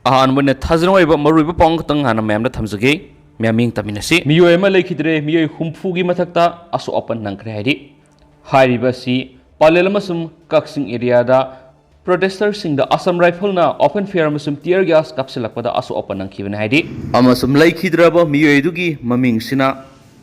अहानबने थाजनोइब मरुइब पांग तंग हाना मैम थमजगे म्यामिंग तमिनसी मियोय अमा लेखिद्रे मियोय हुम्फुगी मथक्ता असो अपन नंखरे हाइदि हाइरिबसी पालेल अमसुम कक्सिंग एरियादा प्रोटेस्टर सिंह असम राइफल ना ओपन फेयर अमसुम टियर गैस कापसिलकपदा असो अपन नंखिबने हाइदि अमसुम लेखिद्रब मियोयदुगी ममिंग सिना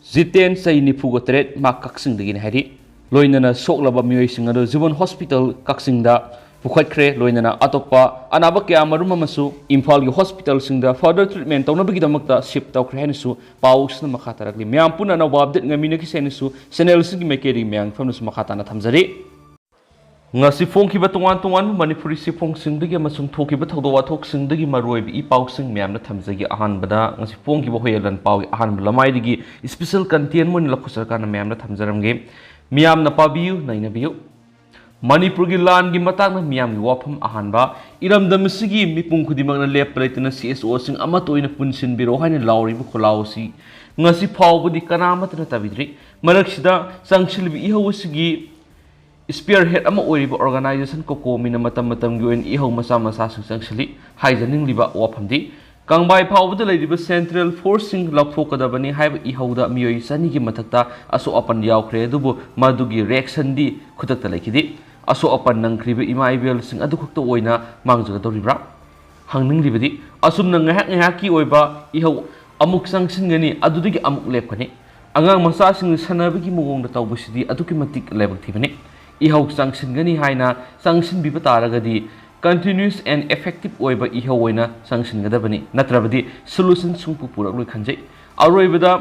जितेन सै निफुगो तरेट मा कक्सिंग दगिन हाइदि लोइनना सोकलब मियोय सिंह अदो जीवन हॉस्पिटल कक्सिंगदा पुखत्रे लोइनना अतोप्पा अनाब क्या मरुम अमसु इम्फाल की हॉस्पिटल सिंगदा फर्दर ट्रीटमेंट तौनबगिदमक्ता शिफ्ट तौखरे हाइनसु पाउसना मखा तारकलि म्याम पुना नौबा अपडेट ngamiनकी सेनसु चैनल सिंगी मेकेरी म्यां फमनुसु मखा ताना थमजरी ngasi phongkiba tongan tongan manipuri sifong singdagi amasung thokiba thawdo wathok singdagi maroibi I paw sing myamna thamjagi ahanbada ngasi phongkiba hoyelan paw ahanba lamaidagi special content mon lakhusar kana myamna thamjaramge myamna pabiu nainabiu Manipur की लान की मतांग मियाम की वाफम अहानबा इरमदम सिगी मिपुंग खुदिमगना लेप लेतना CSO सिंग अमतोइना पुनसिन बिरो हाइना लाउरिबु खुलाउसी ngasi फावबुदि कनामतना तबिद्रि मरक्सिदा संगसिलबि इहौसिगी spear head अमा ओइरिबा organisation को कोमिना मतम मतम की ओइन इहौ मसा मसा संगसिलि हाइजनिंगलिबा वाफमदि कांगबाई फावबुदा लेरिबा सेंट्रल फोर्सिंग लौथोकदबनि हाइबा इहौदा मियोइ सनी की मथक्ता असो अपन यावख्रे दुबु मदुगी रिएक्शन दि खुतक्ता लेखिदि असो अपन नंख्रिब इमा इबेल सिंग अदुखक्ता ओइना मांगजगदौरिब्रा हंगनिंग्रिबदि असुमना ngahak ngahak की ओइबा इहौ अमुक संगसिनगनि अदुदगी अमुक लेपखनि अंगांग मसा सिंग सनबगी मगोंदा तौबसिदि अदुकी मतिक लेबक्थिबनि इहौ संगसिनगनि हाइना संगसिनबिबा तारगदि continuous and effective ओइबा इहौ ओइना संगसिनगदबनि नत्रबदि solution सुंपु पुरकलुइ खंजै अरोइबदा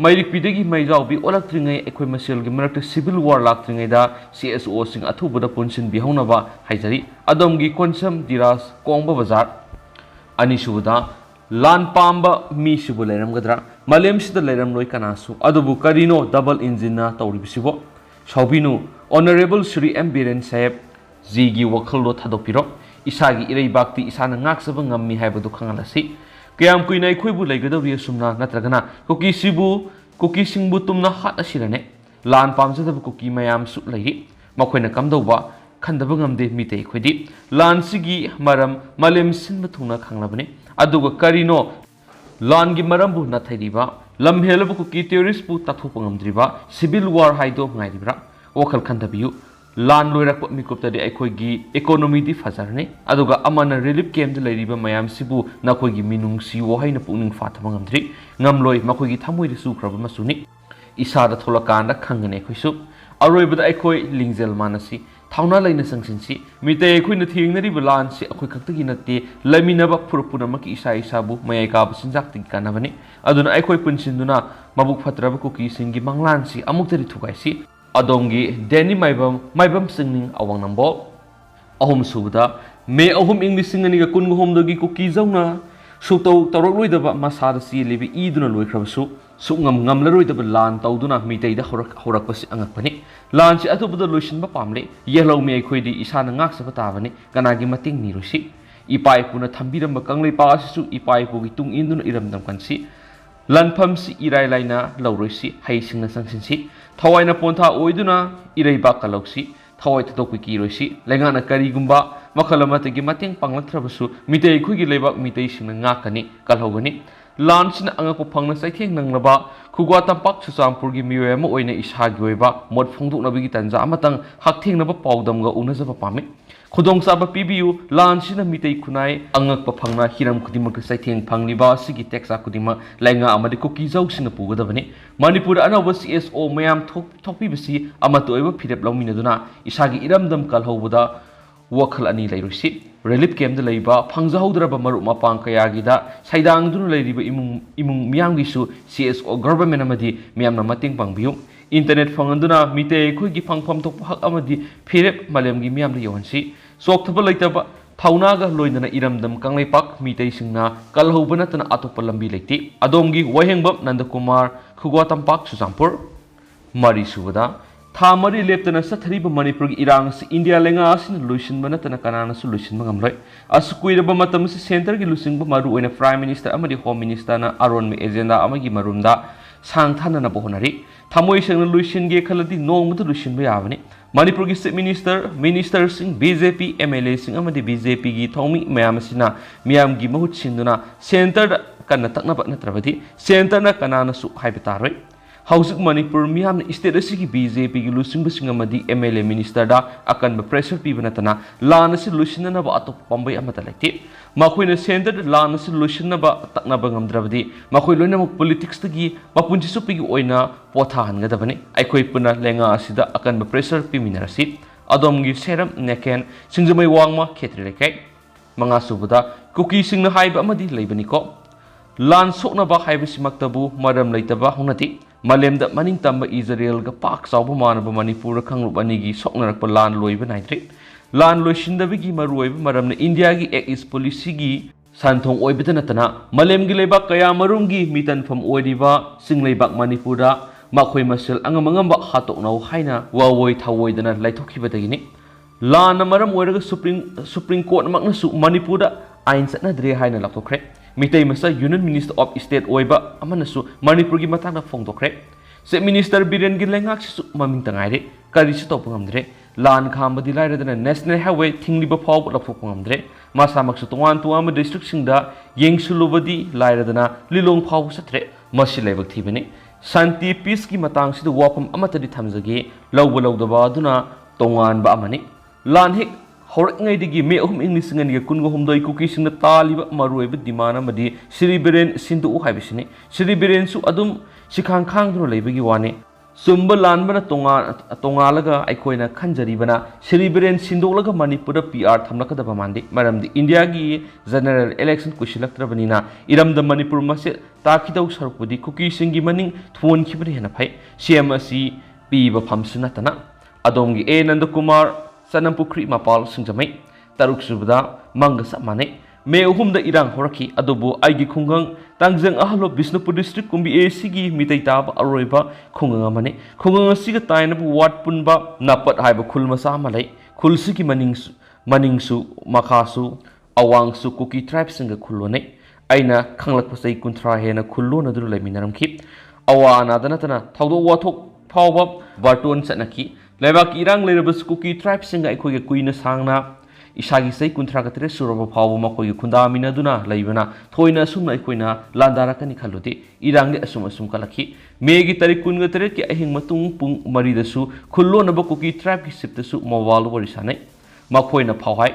मैरिकपिदगी मैजाउबि ओलक्त्रिङै एखोइ मसेलगी मरक्ता सिविल वार लाक्त्रिङैदा CSO सिंग अथुबदा पुनसिन बिहौनबा हाइजरी अदमगी कोनसम दिरास कोंगबा बाजार अनिसुबदा लान पाम्बा मिसुबु लेरमगद्रा मलेमसिदा लेरमलोइ कनासु अदुबु करिनो डबल इंजिनना तौरिबिसिबो सौबिनु ऑनरेबल श्री एम बीरेन साहेब जीगी वखललो थादोपिरो इसागी इरैबाक्ति इसाना ngakसबा ngammi हाइबदु खंगालसि कयाम कुइना अखोइबु लेगदौरि सुमना नत्रगना कुकी सिबु कुकी सिंगबु तुमना हात असिरने लान पामजदब कुकी मयाम सु लैरि मखोइना कमदौबा खंदबा ngamde मिते खोइदि लान सिगी मरम मलेम सिनबा थुना खंगलबने अदुगा करिनो लान गी मरमबु नथैरिबा लमहेलब कुकी टेररिस्ट बु ताथोपा ngamद्रिबा सिविल वार हाइदो ngairiब्रा वखल खंदबियु लान लोइरक मिकुप्तदि अखोइगी इकोनॉमी दि फजरने अदुगा अमना रिलीफ कैम्प लैरिबा मयाम सिबु नखोइगी मिनुंगसी वहाइना पुनिंग फाथबा ngamद्रि ngamloi मखोइगी थामोइदि सुख्रबा मसुनि इसादा थोलकांदा खंगने खैसु अरोइबदा अखोइ लिंगजेल मानसी थाउना लैना संगसिनसी मिते अखोइना थिंगनरिबा लान से अखोइ खक्तगी नते लैमिनबा फुरपुनमकी इसा इसाबु मयाइकाब सिंजाक्ति कानबने अदुना अखोइ पुनसिनदुना मबुक फत्रबा कुकी सिंगी मंगलानसी अमुक्तरि थुगाइसी अदोंगी डेनी माइबम सिंगनिंग अवंग नंबो अहुम सुबदा मे अहुम इंग्लिश सिंगनिगा कुनगुहोमदगी कुकी जौना सुतौ तौरकलोइदबा मसादसी लेबि ईदुना लोइख्रबसु सुंगम ngamlaroidaba लान तौदुना मितैदा हौरकपसि अंगकपनि लानसि अतुबदा लोइसिनबा पामले येलौ मे अखोइदि इसाना ngakसबा ताबनि कनागी मतिंग निरुसि इपाइपुना थंबिरम कंगलै पासिसु इपाइपुगी तुंग इंदुना इरमदम कंसि लनफमसि इराय लाइना लौरोइसि हाइसिंगना संसिनसि थवाइना पोंथा ओइदुना इरैबा कलौसि थवाइ थदोकि किरोइसि लेगाना करिगुम्बा मखलमतगी मतिंग पांगलथ्रबसु मितै खुगी लेबाक मितै सिंगना ngakani कलहौगनि लानसिना अंगको फंगना सैथेंग नंगलबा खुगवा तंपाक सुचामपुरगी मियोयमा ओइना इसागी ओइबा मोद फोंदोकनबगी तंजा अमतंग हकथेंगनबा पाउदमगा उनजबा पामे खुदोंसाबा पिबियु लानसिना मितै खुनाय अंगकपा फंगना हिरम खुदिमक सैथेंग फंगलिबा सिगी टेक्सा खुदिमा लाइंगा अमदि कुकी जौसिना पुगदबने मणिपुर अनौब CSO मयाम थोपिबसि अमतोइबा फिरेप लौमिनदुना इसागी इरमदम कलहौबदा वखल अनि लैरुसि रिलीफ कैम्प लैबा फंगजहौद्रबा मरु मपांग कयागिदा सैदांगदुना लैरिबा इमुंग मियांगिसु CSO गवर्नमेंट अमदि मियामना मतिंग पांगबियु इंटरनेट फंगंदुना मिते खुगी फंगफम तो हक अमदि फिरेप मलेमगी मियामदा यौहनसि सोक्थबा लैतबा थाउनागा लोइनना इरमदम कंगलैपाक मितै सिंगना कलहौबा नतना अतोप्पा लंबी लैति अदोमगी वहेंगबम नंदकुमार खुगवा तंपाक सुजामपुर मरी सुबदा था मरी लेप्तना सथरिबा मणिपुर की इरांग से इंडिया लेंगा आसिन लुइसिनबा नतना कनानासु लुइसिनबा ngamloi असकुइरबा मतमसि सेंटर की लुसिंगबा मरु ओइना प्राइम मिनिस्टर अमदि होम मिनिस्टर ना अरोन मे agenda अमगी मरुमदा सांगथानना बहोनरी थामोइ सेंगना लुइसिनगे खलदि नोंगमदा लुइसिनबा याबनि Manipur ki Chief Minister sing BJP MLA sing amadi BJP gi thomi mayam asina miyam gi mahut sinduna center da kana takna ba natrabadi center na kana na su haiba taroi Hausik Manipur miyam na state asigi BJP gi lusing basing amadi MLA minister da akan ba pressure pi banatana lana si lusina na ba atop pambay amata lakti makoi na center da lana si lusina ba takna ba ngamdrabadi makoi loina mo politics tagi mapunji su pigi oina pothahan ga dabani aikoi puna lenga asida akan ba pressure pi minarasi adom gi seram neken singjamai wangma khetri lekai manga subuda cookie singna haiba amadi leibani ko lan sokna ba haiba simaktabu maram leitaba hunati Malemda maning tamba Israel ga pak sauba manaba Manipur khangrup anigi soknarakpa lan loiba naitri lan loisindabigi maruoiba maramna India gi ex policy gi santhong oibita natana malem gi leibak kaya marumgi mitan pham oiriba singleibak Manipur da makhoi masel angamangamba hatoknau haina wawoi thawoidana laithokibadagini lan maram oiraga supreme court makna su Manipur da ain satna dre haina laktokre Mitai masa Union Minister of State oiba amanasu Manipur gi matang na phongdokre se minister Biren gi lengak su maming tangaire kari su to pangamdre lan kham badi lairadana national highway thingli ba phaw la phok pangamdre masa maksu tuan tuam district singda yengsulubadi lairadana lilong phaw satre masi lebak thibani santi peace gi matang sidu wapam amatadi thamjage lawba lawdaba aduna tongan ba amani lan hek Horak digi me ahum English ngan ga kun go humdoi cookie sing na taliba maruiba dimana madi Sri Biren sindu u haibisini Sri Biren su adum sikhang khang dro leibagi wane sumba lan bana tonga laga aikoina khanjari bana Sri Biren sindu laga Manipur PR thamlaka da mandi maramdi India gi general election kushilaktra banina iram da Manipur mase takidau sarpudi cookie singi maning thon khibri hena phai CMC piba phamsuna tana adom gi A Nandakumar Sanam Pukri Mapal Singjamai Taruk Subda Mangasa Mane Me Uhumda Irang Horaki Adobo Aigi Kungang Tangjang Ahlo Bisnupur District Kumbi Sigi Mitaitab Aroiba Kungang Mane Kungang Siga Tainab Wat Punba Napat Haiba Kulmasa Malay Kulsiki Maningsu Makasu Awangsu Kuki Tribe Singa Kulone Aina Kanglak Pasai Kuntra Hena Kulona Dulai Minaram Kip Awana Danatana Taudo Watok Power Barton Sanaki Lebak irang lerabas cookie tribe singa aikoge kuina sangna isagi sei kuntra katre suraba phawu makoge khunda mina duna leibana thoina sumna aikoina landara kani khaluti irang le asum kalaki megi tarik kunga tere ki ahing matung pung mari dasu khullo na ba cookie tribe ki sip dasu mobile warisane makoina phawhai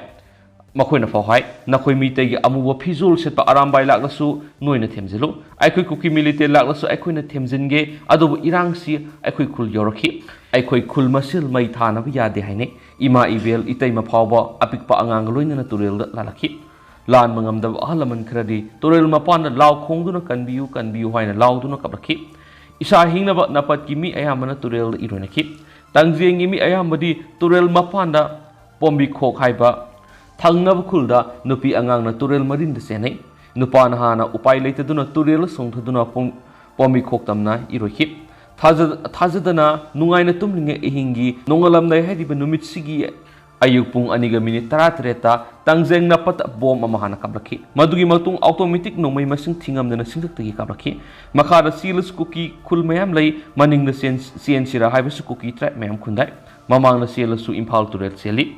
nakoi mitei gi amuwa phizul setpa arambai laklasu noina themjelu aikoi cookie milite laklasu aikoina themjinge adobu irang si aikoi khul yoraki aikoi khul masil mai thana ba yade haine ima ibel itei ma phawba apikpa angang loina na turel da lalaki lan mangam da ahalaman khradi turel mapan da law khongduna kanbiu haina lawduna kabraki isa hingna ba napat ki mi ayamana turel ironaki tangjeng mi ayamadi turel mapan da pombi khok haiba Thangnab khulda nupi angang na turel marin de senai nupa na hana upai leite duna turel songthaduna pomi khoktamna irohip thajadana nungaina tumlinge ehingi nongalam dai hadiba numit sigi ayuk pung aniga minute 13 tangjeng na pat bom ama hana kablaki madugi matung automatic nomai masing thingamdana singdaktagi kablaki makhara silas cookie khul mayam lei maning na sira haibasu cookie trap mayam khundai mamang na selasu imphal turel seli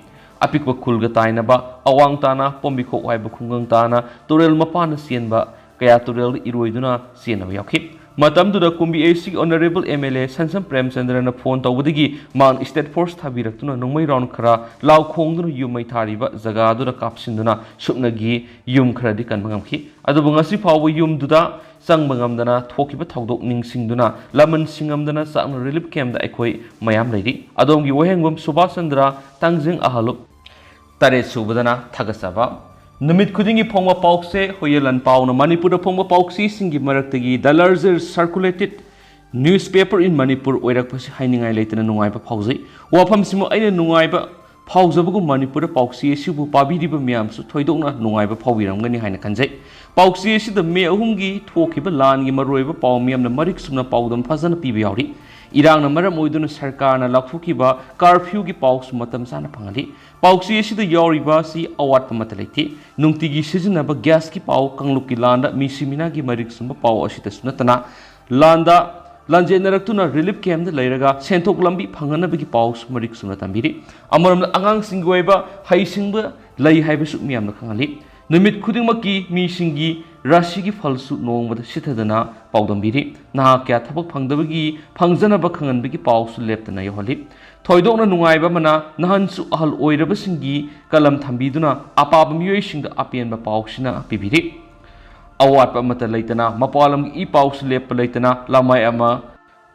apikwa khulga tainaba awang tana pombikho waiba khungang tana turel mapana sienba kaya turel iroiduna sienaba yakhip matamduda kumbi AC honorable MLA Sansam Prem Chandra na phone tawdigi man state force thabiraktuna nongmai round khara law khongduna yumai thariba jaga dura kapsinduna supnagi yum khara di kanmangamki adu ngasi phawu yum duda sangmangamdana thokiba thaudok ningsingduna laman singamdana sang relief camp da aikoi mayam leidi adomgi wahengwam Subhash Chandra tangjeng ahalup Tare subadana thagasaba Numit Kudingi Pongwa Paukse Hoyelan Pauna Manipur Pongwa Pauksi Singi Maraktagi the larger circulated newspaper in Manipur Oirakpasi Hainingai Latena Nungaiba Pausi Wapam Simo Aina Nungaiba Pausabu Manipur Pauksi Sibu Pabiriba Miamsu Toidona Nungaiba Pawiramgani Haina Kanjai Pauksi si the me ahumgi thokiba langi maroiba pawmiam na marik sumna pawdam fazana pibiyauri irang na maram oiduna sarkar na lakfukiba curfew gi paus matam sana phangali pauksi si the yoriba si awat pamataliti nungtigi sizinaba gas ki paw kangluk ki landa misimina gi marik sumba paw asita sunatana landa ꯂꯥꯟꯖꯦꯟꯅꯔꯛꯇꯨꯅ relief ꯀꯦꯝꯞꯇ ꯂꯩꯔꯒ ꯁꯦꯟꯊꯣꯛ ꯂꯝꯕꯤ ꯐꯪꯍꯟꯅꯕꯒꯤ ꯄꯥꯎꯁꯨ ꯃꯔꯤꯛ ꯆꯨꯝꯅ ꯇꯝꯕꯤꯔꯤ ꯑꯃꯔꯣꯝꯗ ꯑꯉꯥꯡꯁꯤꯡꯒꯤ ꯑꯣꯏꯕ ꯍꯩꯁꯤꯡꯕ ꯂꯩ ꯍꯥꯏꯕꯁꯨ ꯃꯤꯌꯥꯝꯅ ꯈꯪꯍꯜꯂꯤ ꯅꯨꯃꯤꯠ ꯈꯨꯗꯤꯡꯃꯛꯀꯤ ꯃꯤꯁꯤꯡꯒꯤ ꯔꯥꯁꯤꯒꯤ ꯐꯜꯁꯨ ꯅꯣꯡꯃꯗ ꯁꯤꯊꯗꯅ ꯄꯥꯎꯗꯝꯕꯤꯔꯤ ꯅꯍꯥ ꯀꯌꯥ ꯊꯕꯛ ꯐꯪꯗꯕꯒꯤ ꯐꯪꯖꯅꯕ ꯈꯪꯍꯟꯕꯒꯤ ꯄꯥꯎꯁꯨ ꯂꯦꯞꯇꯅ ꯌꯧꯍꯜꯂꯤ ꯊꯣꯏꯗꯣꯛꯅ ꯅꯨꯡꯉꯥꯏꯕ ꯑꯃꯅ ꯅꯍꯥꯟꯁꯨ ꯑꯍꯜ ꯑꯣꯏꯔꯕꯁꯤꯡꯒꯤ ꯀꯂꯝ ꯊꯝꯕꯤꯗꯨꯅ ꯑꯄꯥꯕ ꯃꯤꯑꯣꯏꯁꯤꯡꯗ ꯑꯄꯦꯟꯕ ꯄꯥꯎꯁꯤꯅ ꯄꯤꯕꯤꯔꯤ ꯑꯋꯥꯠꯄ ꯑꯃꯠꯇ ꯂꯩꯇꯅ ꯃꯄꯥꯟꯂꯝꯒꯤ ꯏ ꯄꯥꯎꯁꯨ ꯂꯦꯞꯄ ꯂꯩꯇꯅ ꯂꯃꯥꯏ ꯑꯃ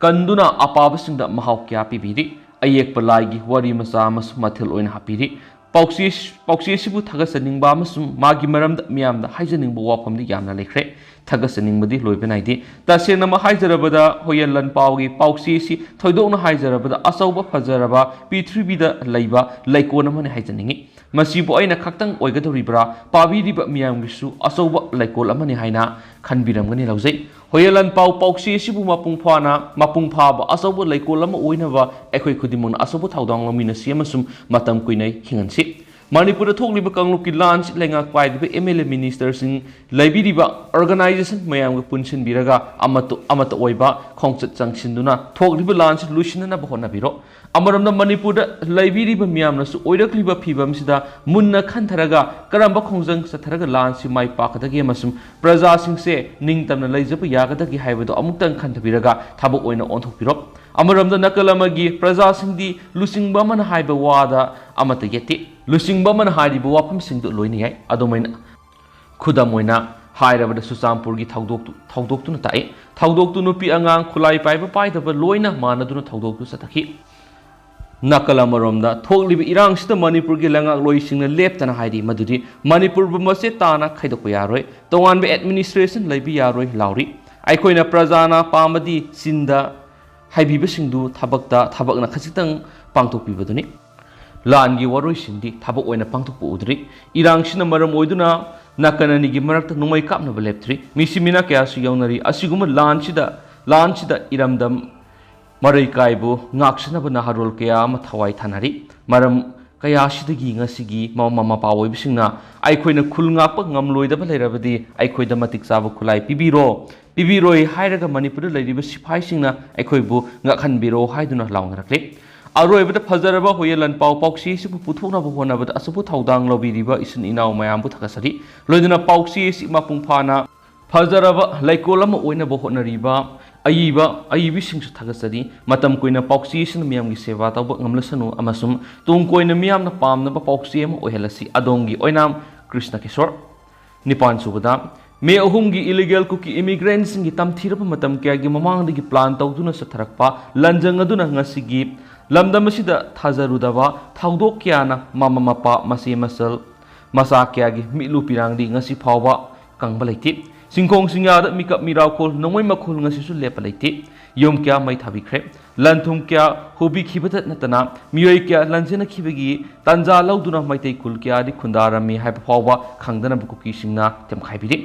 ꯀꯟꯗꯨꯅ ꯑꯄꯥꯕꯁꯤꯡꯗ ꯃꯍꯥꯎ ꯀꯌꯥ ꯄꯤꯕꯤꯔꯤ ꯑꯌꯦꯛꯄ ꯂꯥꯏꯒꯤ ꯋꯥꯔꯤ ꯃꯆꯥ ꯑꯃꯁꯨ ꯃꯊꯦꯜ ꯑꯣꯏꯅ ꯍꯥꯞꯄꯤꯔꯤ ꯄꯥꯎꯆꯦ ꯑꯁꯤꯕꯨ ꯊꯥꯒꯠꯆꯅꯤꯡꯕ ꯑꯃꯁꯨꯡ ꯃꯥꯒꯤ ꯃꯔꯝꯗ ꯃꯤꯌꯥꯝꯗ ꯍꯥꯏꯖꯅꯤꯡꯕ ꯋꯥꯐꯝꯗꯤ ꯌꯥꯝꯅ ꯂꯩꯈ꯭ꯔꯦ ꯊꯥꯒꯠꯆꯅꯤꯡꯕꯗꯤ ꯂꯣꯏꯕ ꯅꯥꯏꯗꯦ ꯇꯁꯦꯡꯅ ꯍꯥꯏꯖꯔꯕꯗ ꯍꯣꯌꯦꯟ ꯂꯟꯄꯥꯎꯒꯤ ꯄꯥꯎꯆꯦ ꯑꯁꯤ ꯊꯣꯏꯗꯣꯛꯅ ꯍꯥꯏꯖꯔꯕꯗ ꯑꯆꯧꯕ ꯐꯖꯔꯕ ꯄ꯭ꯔꯤꯊꯤꯕꯤꯗ ꯂꯩꯕ ꯂꯩꯀꯣꯜ ꯑꯃꯅꯤ ꯍꯥꯏꯖꯅꯤꯡꯉꯤ ꯃꯁꯤꯕꯨ ꯑꯩꯅ ꯈꯛꯇꯪ ꯑꯣꯏꯒꯗꯧꯔꯤꯕ꯭ꯔꯥ ꯄꯥꯕꯤꯔꯤꯕ ꯃꯤꯌꯥꯝꯒꯤꯁꯨ ꯑꯆꯧꯕ ꯂꯩꯀꯣꯜ ꯑꯃꯅꯤ ꯍꯥꯏꯅ ꯈꯟꯕꯤꯔꯝꯒꯅꯤ ꯂꯧꯖꯩ ꯍꯣꯌꯦꯟ ꯂꯟꯄꯥꯎ ꯄꯥꯎꯆꯦ ꯑꯁꯤꯕꯨ ꯃꯄꯨꯡ ꯐꯥꯕ ꯑꯆꯧꯕ ꯂꯩꯀꯣꯜ ꯑꯃ ꯑꯣꯏꯅꯕ ꯑꯩꯈꯣꯏ ꯈꯨꯗꯤꯡꯃꯛꯅ ꯑꯆꯧꯕ ꯊꯧꯗꯥꯡ ꯂꯧꯃꯤꯟꯅꯁꯤ ꯑꯃꯁꯨꯡ ꯃꯇꯝ ꯀꯨꯏꯅ ꯍꯤꯡꯍꯟꯁꯤ ꯃꯅꯤꯄꯨꯔꯗ ꯊꯣꯛꯂꯤꯕ ꯀꯥꯡꯂꯨꯞꯀꯤ ꯂꯥꯟꯁꯤ ꯂꯩꯉꯥꯛ ꯄꯥꯏꯔꯤꯕ MLA ꯃꯤꯅꯤꯁꯇꯔꯁꯤꯡ ꯂꯩꯕꯤꯔꯤꯕ ꯑꯣꯔꯒꯅꯥꯏꯖꯦꯁꯟ ꯃꯌꯥꯝꯒ ꯄꯨꯟꯁꯤꯟꯕꯤꯔꯒ ꯑꯃꯠꯇ ꯑꯣꯏꯕ ꯈꯣꯡꯆꯠ ꯆꯪꯁꯤꯟꯗꯨꯅ ꯊꯣꯛꯂꯤꯕ ꯂꯥꯟꯁꯤ ꯂꯣꯏꯁꯤꯟꯅꯅꯕ ꯍꯣꯠꯅꯕꯤꯔꯣ ꯑꯃꯔꯣꯝꯗ ꯃꯅꯤꯄꯨꯔꯗ ꯂꯩꯕꯤꯔꯤꯕ ꯃꯤꯌꯥꯝꯅꯁꯨ ꯑꯣꯏꯔꯛꯂꯤꯕ ꯐꯤꯕꯝꯁꯤꯗ ꯃꯨꯟꯅ ꯈꯟꯊꯔꯒ ꯀꯔꯝꯕ ꯈꯣꯡꯖꯪ ꯆꯠꯊꯔꯒ ꯂꯥꯟꯁꯤ ꯃꯥꯏ ꯄꯥꯛꯀꯗꯒꯦ ꯑꯃꯁꯨꯡ प्रजासिंसे निंगतमना लैजब यागदगी हाइबदो अमुक्तंग खंथबिरगा थाबक ओइना ओंथोकपिरो अमरमद नकल अमगी प्रजासिंगदी लुसिंगबा मन हाइब वादा अमत येति लुसिंगबा मन हाइब वाफमसिंगदो लोइनि याइ अदोमैना खुदम ओइना हाइरबद सुचामपुरगी थौदोक्तुना ताइ थौदोक्तु नुपि अंगांग खुलाई पाइब पाइदब लोइना मानदुना थौदोक्तु सतखि नकल अमरोमदा थोकलिब इरांगसिदा मणिपुरगी लंगाक लोइसिंगना लेप्तना हाइदि मदुदि मणिपुर मसे ताना खैदोक यारोय तोंगानबे एडमिनिस्ट्रेशन लैबि यारोय लाउरि आइखोइना प्रजाना पामदि सिंदा हाइबिबसिंदु थबकना खसितंग पांगथोकपिबदुनि लानगी वरोइसिंदि थबक ओइना पांगथोकपु उद्रि इरांगसिना मरम ओइदुना नकननिगी मरक्ता नुमै कापनबा लेप्थ्रि मिसिमिना कयासु यौनरि असिगुम लानसिदा इरमदम मरै कायबु ngaksinab naharol kaya ma thawai thanari maram kaya sidagi ngasigi mama pawoibsingna aikoina khul ngakpa ngamloidaba leirabadi aikoida matik chabu khulai pibiroi hairaga manipur leiriba siphai singna aikoibu ngakhanbiro haiduna lawngarakle aroibada fajaraba hoyelan pauksi sibu puthona bu honabada asubu thaudang lobiriba isin inaw mayambu thakasari loiduna pauksi si mapungphana fajaraba laikolama oina bo honariba अयीबी सिंसु थगसदी मतम कोइना पॉक्सी सिन मियाम की सेवा तब ngमलसनु अमसुम तुम कोइना मियाम न पामनबा पॉक्सी M ओहेलसी अदोंगी ओइनाम Krishna किशोर निपान सुबदा मे अहुमगी illegal cookie immigrants की तमथीरब मतम क्यागी ममांगदगी plan तौदुना सथरकपा लंजंग अदुना ngasiगी लमदमसिदा थाजरुदबा थाउदोक क्याना मामा मपा मसे muscle मसा क्यागी मिलु पिरांगदी ngasi फावबा कंगबा लैति सिंखोंग सिंगाद मिकप मिरावखोल नोंमै मखोल ngasisu lepa leiti yom kya mai thabikhre lanthum kya hobi khibata natana miyoi kya lanjena khibagi tanja lauduna maitei kul kya di khundarami haiba phawba khangdana bukuki singna temkhaibiri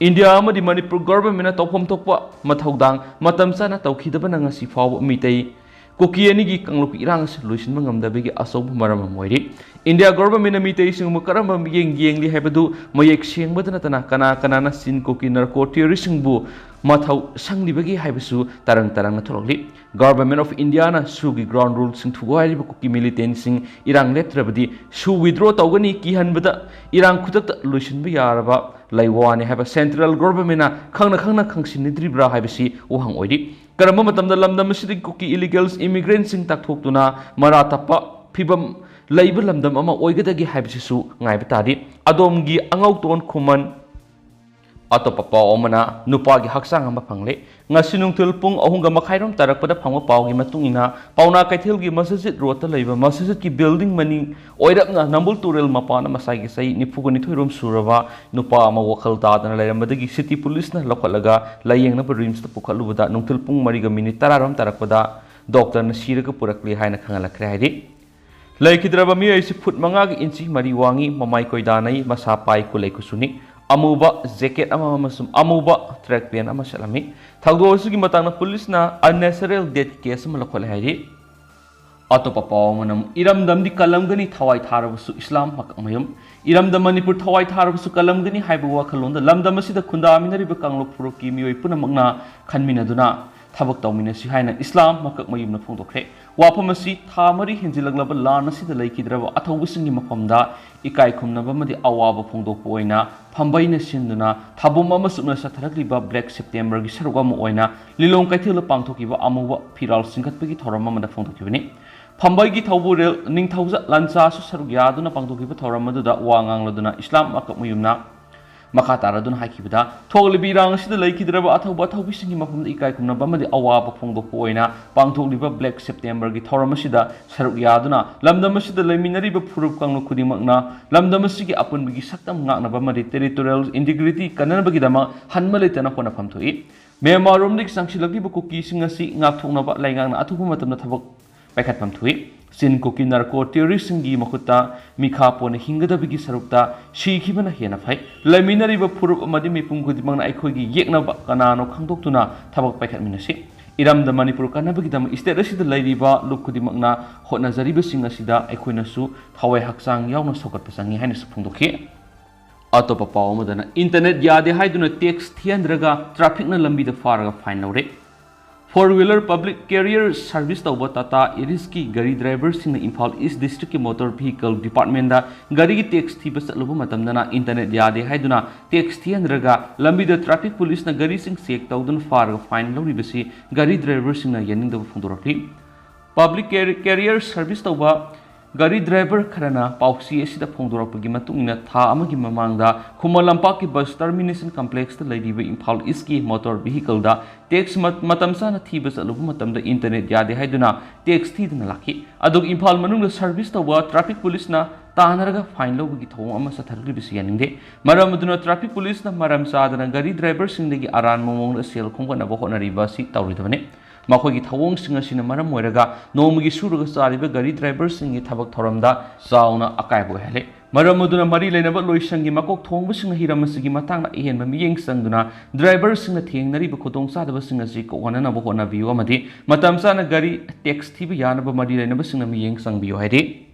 India amadi Manipur government tawphom thokpa mathaudang matam sana tawkhidaba ngasi phawba mitei Koki anigi kangluk irang solution ngamdabegi asob maram moiri India government mitei singmu karamba yengli haibadu mayek sengbadana tana kana na sin koki narco terrorism bu mathau sanglibagi haibasu tarang na tholokli government of India na sugi ground rules sing thugai koki militant sing irang letrabadi su withdraw tawgani ki hanbada irang khutak solution bi yaraba laiwani haiba central government na khangna khangsinidribra haibasi ohang oiri करम मतम लमदम cookie illegals immigrants ताकथोक्तुना मरा तप्पा फिबम lab लमदम अमा ओइगदगी हाइबसिसु ngaib तादि अदोमगी अंगौतोन खुमन अतोप पाव अमना नुपागी हक्सांग अमा फंगले ngasi nungthil pung ahunga makhairom tarakpada phangwa pawgi matungina pauna kaithilgi masjid road ta leiba masjid ki building mani oirapna nambul turel mapana masagi sai nifugoni thoirom suraba nupa ama wakhal dadana leirambadagi city police na lokhalaga layengna rims ta pukhalubada nungthil pung mariga minute 10 rom tarakpada doctor na siraga purakli haina khangalakre haidi laikhidraba mi aisi foot manga gi inchi mari wangi mamai koidanai masa pai kulai kusuni amuba jacket amasum amuba track pen amasalami thagosigi matangna police na unnecessary death case malakhole hairi atopa pawmanam iramdamdi kalamgani thawai tharabusu islam makamayum iramdam manipur thawai tharabusu kalamgani haibu wakhalonda lamdamasida khundaminariba kanglok puroki mioi punamakna khanminaduna ꯊꯕꯛ ꯇꯧꯃꯤꯟꯅꯁꯤ ꯍꯥꯏꯅ Islam ꯃꯀꯛ ꯃꯌꯨꯝꯅ ꯐꯣꯡꯗꯣꯛꯈ꯭ꯔꯦ ꯋꯥꯐꯝ ꯑꯁꯤ ꯊꯥ ꯃꯔꯤ ꯍꯦꯟꯖꯤꯜꯂꯛꯂꯕ ꯂꯥꯟ ꯑꯁꯤꯗ ꯂꯩꯈꯤꯗ꯭ꯔꯕ ꯑꯊꯧꯕꯁꯤꯡꯒꯤ ꯃꯐꯝꯗ ꯏꯀꯥꯏ ꯈꯨꯝꯅꯕ ꯑꯃꯗꯤ ꯑꯋꯥꯕ ꯐꯣꯡꯗꯣꯛꯄ ꯑꯣꯏꯅ ꯐꯝꯕꯩꯅ ꯁꯤꯟꯗꯨꯅ ꯊꯥꯕꯨꯝ ꯑꯃ ꯆꯨꯞꯅ ꯆꯠꯊꯔꯛꯂꯤꯕ ꯕ꯭ꯂꯦꯛ ꯁꯦꯞꯇꯦꯝꯕꯔꯒꯤ ꯁꯔꯨꯛ ꯑꯃ ꯑꯣꯏꯅ ꯂꯤꯂꯣꯡ ꯀꯩꯊꯦꯜꯗ ꯄꯥꯡꯊꯣꯛꯈꯤꯕ ꯑꯃꯨꯕ ꯐꯤꯔꯥꯜ ꯆꯤꯡꯈꯠꯄꯒꯤ ꯊꯧꯔꯝ ꯑꯃꯗ ꯐꯣꯡꯗꯣꯛꯈꯤꯕꯅꯤ ꯐꯝꯕꯩꯒꯤ ꯊꯧꯕꯨꯔꯦꯜ ꯅꯤꯡꯊꯧꯖ ꯂꯥꯟꯆꯥꯁꯨ ꯁꯔꯨꯛ ꯌꯥꯗꯨꯅ ꯄꯥꯡꯊꯣꯛꯈꯤꯕ ꯊꯧꯔꯝ ꯑꯗꯨꯗ ꯋꯥ ꯉꯥꯡꯂꯗꯨꯅ ꯏꯁꯂꯥꯝ ꯃꯀꯛ ꯃꯌꯨꯝꯅ ꯃꯈꯥ ꯇꯥꯔꯗꯨꯅ ꯍꯥꯏꯈꯤꯕꯗ ꯊꯣꯛꯂꯤꯕ ꯏꯔꯥꯡ ꯑꯁꯤꯗ ꯂꯩꯈꯤꯗ꯭ꯔꯕ ꯑꯊꯧꯕꯁꯤꯡꯒꯤ ꯃꯐꯝꯗ ꯏꯀꯥꯏ ꯈꯨꯝꯅꯕ ꯑꯃꯗꯤ ꯑꯋꯥꯕ ꯐꯣꯡꯗꯣꯛꯄ ꯑꯣꯏꯅ ꯄꯥꯡꯊꯣꯛꯂꯤꯕ ꯕ꯭ꯂꯦꯛ ꯁꯦꯞꯇꯦꯝꯕꯔꯒꯤ ꯊꯧꯔꯝ ꯑꯁꯤꯗ ꯁꯔꯨꯛ ꯌꯥꯗꯨꯅ ꯂꯝꯗꯝ ꯑꯁꯤꯗ ꯂꯩꯃꯤꯟꯅꯔꯤꯕ ꯐꯨꯔꯨꯞ ꯀꯥꯡꯂꯨꯞ ꯈꯨꯗꯤꯡꯃꯛꯅ ꯂꯝꯗꯝ ꯑꯁꯤꯒꯤ ꯑꯄꯨꯟꯕꯒꯤ ꯁꯛꯇꯝ ꯉꯥꯛꯅꯕ ꯑꯃꯗꯤ ꯇꯦꯔꯤꯇꯣꯔꯤꯌꯦꯜ ꯏꯟꯇꯤꯒ꯭ꯔꯤꯇꯤ ꯀꯟꯅꯅꯕꯒꯤꯗꯃꯛ ꯍꯟꯕ ꯂꯩꯇꯅ ꯍꯣꯠꯅꯐꯝ ꯊꯣꯛꯏ ꯃ꯭ꯌꯥꯟꯃꯥꯔꯔꯣꯝꯗꯒꯤ ꯆꯪꯁꯤꯜꯂꯛꯂꯤꯕ ꯀꯨꯀꯤꯁꯤꯡ ꯑꯁꯤ ꯉꯥꯛꯊꯣꯛꯅꯕ ꯂꯩꯉꯥꯛꯅ ꯑꯊꯨꯕ ꯃꯇꯝꯗ ꯊꯕꯛ ꯄꯥꯏꯈꯠꯐꯝ ꯊꯣꯛꯏ ꯆꯤꯟ ꯀꯨꯀꯤ ꯅꯥꯔꯀꯣ ꯇꯦꯔꯣꯔꯤꯁꯁꯤꯡꯒꯤ ꯃꯈꯨꯠꯇ ꯃꯤꯈꯥ ꯄꯣꯟꯅ ꯍꯤꯡꯒꯗꯕꯒꯤ ꯁꯔꯨꯛꯇ ꯁꯤꯈꯤꯕꯅ ꯍꯦꯟꯅ ꯐꯩ ꯂꯩꯃꯤꯟꯅꯔꯤꯕ ꯐꯨꯔꯨꯞ ꯑꯃꯗꯤ ꯃꯤꯄꯨꯝ ꯈꯨꯗꯤꯡꯃꯛꯅ ꯑꯩꯈꯣꯏꯒꯤ ꯌꯦꯛꯅꯕ ꯀꯅꯥꯅꯣ ꯈꯪꯗꯣꯛꯇꯨꯅ ꯊꯕꯛ ꯄꯥꯏꯈꯠꯃꯤꯟꯅꯁꯤ ꯏꯔꯝꯗ ꯃꯅꯤꯄꯨꯔ ꯀꯟꯅꯕꯒꯤꯗꯃꯛ ꯏꯁꯇꯦꯠ ꯑꯁꯤꯗ ꯂꯩꯔꯤꯕ ꯂꯨꯞ ꯈꯨꯗꯤꯡꯃꯛꯅ ꯍꯣꯠꯅꯖꯔꯤꯕꯁꯤꯡ ꯑꯁꯤꯗ ꯑꯩꯈꯣꯏꯅꯁꯨ ꯊꯋꯥꯏ ꯍꯛꯆꯥꯡ ꯌꯥꯎꯅ ꯁꯧꯒꯠꯄ ꯆꯪꯉꯤ ꯍꯥꯏꯅꯁꯨ ꯐꯣꯡꯗꯣꯛꯈꯤ ꯑꯇꯣꯞꯄ ꯄꯥꯎ ꯑꯃꯗꯅ ꯏꯟꯇꯔꯅꯦꯠ ꯌꯥꯗꯦ ꯍꯥꯏꯗꯨꯅ ꯇꯦꯛꯁ ꯊꯤꯍꯟꯗ꯭ꯔꯒ ꯇ꯭ꯔꯥꯐꯤꯛꯅ ꯂꯝꯕꯤꯗ ꯐꯥꯔꯒ ꯐꯥꯏꯟ ꯂꯧꯔꯦ four wheeler public career service ꯇꯧꯕ ꯇꯥꯇꯥ ꯏꯔꯤꯁꯀꯤ ꯒꯥꯔꯤ ꯗ꯭राꯏꯚꯔꯁꯤꯡꯅ ꯏꯝꯐꯥꯜ ꯏꯁ ꯗꯤꯁꯇ꯭ꯔꯤꯛꯀꯤ ꯃꯣꯇꯣꯔ ꯚꯤꯍꯤꯀꯜ ꯗꯤꯄꯥꯔꯠꯃꯦꯟꯗ ꯒꯥꯔꯤꯒꯤ ꯇꯦꯛꯁ ꯊꯤꯕ ꯆꯠꯂꯨꯕ ꯃꯇꯝꯗꯅ ꯏꯟꯇꯔꯅꯦꯠ ꯌꯥꯗꯦ ꯍꯥꯏꯗꯨꯅ ꯇꯦꯛꯁ ꯊꯤꯍꯟꯗ꯭ꯔꯒ ꯂꯝꯕꯤꯗ ꯇ꯭ꯔꯥꯐꯤꯛ ꯄꯨꯂꯤꯁꯅ ꯒꯥꯔꯤꯁꯤꯡ ꯆꯦꯛ ꯇꯧꯗꯨꯅ ꯐꯥꯔꯒ ꯐꯥꯏꯟ ꯂꯧꯔꯤꯕꯁꯤ ꯒꯥꯔꯤ ꯗ꯭राꯏꯚꯔꯁꯤꯡꯅ ꯌꯥꯅꯤꯡꯗꯕ ꯐꯣꯡꯗꯣꯔꯛꯂꯤ ꯄꯕ꯭ꯂꯤꯛ ꯀꯦꯔꯤꯌꯔ ꯁꯥꯔꯚꯤꯁ ꯇꯧꯕ ꯒꯥꯔꯤ ꯗ꯭राꯏꯚꯔ ꯈꯔꯅ ꯄꯥꯎꯆꯦ ꯑꯁꯤꯗ ꯐꯣꯡꯗꯣꯔꯛꯄꯒꯤ ꯃꯇꯨꯡꯏꯟꯅ ꯊꯥ ꯑꯃꯒꯤ ꯃꯃꯥꯡꯗ ꯈꯨꯃꯟ ꯂꯝꯄꯥꯛꯀꯤ ꯕꯁ ꯇꯔꯃꯤꯅꯦꯁꯟ ꯀꯝꯄ꯭ꯂꯦꯛꯁꯇ ꯂꯩꯔꯤꯕ ꯏꯝꯐꯥꯜ ꯏꯁꯀꯤ ꯃꯣꯇꯣꯔ ꯚꯤꯍꯤꯀꯜꯗ ꯇꯦꯛꯁ ꯃꯇꯝ ꯆꯥꯅ ꯊꯤꯕ ꯆꯠꯂꯨꯕ ꯃꯇꯝꯗ ꯏꯟꯇꯔꯅꯦꯠ ꯌꯥꯗꯦ ꯍꯥꯏꯗꯨꯅ ꯇꯦꯛꯁ ꯊꯤꯗꯨꯅ ꯂꯥꯛꯈꯤ ꯑꯗꯨꯒ ꯏꯝꯐꯥꯜ ꯃꯅꯨꯡꯗ ꯁꯥꯔꯚꯤꯁ ꯇꯧꯕ ꯇ꯭ꯔꯥꯐꯤꯛ ꯄꯨꯂꯤꯁꯅ ꯇꯥꯟꯅꯔꯒ ꯐꯥꯏꯟ ꯂꯧꯕꯒꯤ ꯊꯧꯑꯣꯡ ꯑꯃ ꯆꯠꯊꯔꯛꯂꯤꯕꯁꯤ ꯌꯥꯅꯤꯡꯗꯦ ꯃꯔꯝ ꯑꯗꯨꯅ ꯇ꯭ꯔꯥꯐꯤꯛ ꯄꯨꯂꯤꯁꯅ ꯃꯔꯝ ꯆꯥꯗꯅ ꯒꯥꯔꯤ ꯗ꯭ꯔꯥꯏꯚꯔꯁꯤꯡꯗꯒꯤ ꯑꯔꯥꯟꯕ ꯃꯑꯣꯡꯗ ꯁꯦꯜ ꯈꯣꯝꯒꯠꯅꯕ ꯍꯣꯠꯅꯔꯤꯕ ꯑꯁꯤ ꯇꯧꯔꯣꯏꯗꯕꯅꯤ ꯃꯈꯣꯏꯒꯤ ꯊꯧꯑꯣꯡꯁꯤꯡ ꯑꯁꯤꯅ ꯃꯔꯝ ꯑꯣꯏꯔꯒ ꯅꯣꯡꯃꯒꯤ ꯁꯨꯔꯒ ꯆꯥꯔꯤꯕ ꯒꯥꯔꯤ ꯗ꯭ꯔꯥꯏꯚꯔꯁꯤꯡꯒꯤ ꯊꯕꯛ ꯊꯧꯔꯝꯗ ꯆꯥꯎꯅ ꯑꯀꯥꯏꯕ ꯑꯣꯏꯍꯜꯂꯤ ꯃꯔꯝ ꯑꯗꯨꯅ ꯃꯔꯤ ꯂꯩꯅꯕ ꯂꯣꯏꯁꯪꯒꯤ ꯃꯀꯣꯛ ꯊꯣꯡꯕꯁꯤꯡꯅ ꯍꯤꯔꯝ ꯑꯁꯤꯒꯤ ꯃꯇꯥꯡꯗ ꯑꯍꯦꯟꯕ ꯃꯤꯠꯌꯦꯡ ꯆꯪꯗꯨꯅ ꯗ꯭ꯔꯥꯏꯚꯔꯁꯤꯡꯅ ꯊꯦꯡꯅꯔꯤꯕ ꯈꯨꯗꯣꯡꯆꯥꯗꯕꯁꯤꯡ ꯑꯁꯤ ꯀꯣꯛꯍꯟꯅꯅꯕ ꯍꯣꯠꯅꯕꯤꯌꯨ ꯑꯃꯗꯤ ꯃꯇꯝ ꯆꯥꯅ ꯒꯥꯔꯤ ꯇꯦꯛꯁ ꯊꯤꯕ ꯌꯥꯅꯕ ꯃꯔꯤ ꯂꯩꯅꯕꯁꯤꯡꯅ ꯃꯤꯠꯌꯦꯡ ꯆꯪꯕꯤꯌꯨ ꯍꯥꯏꯔꯤ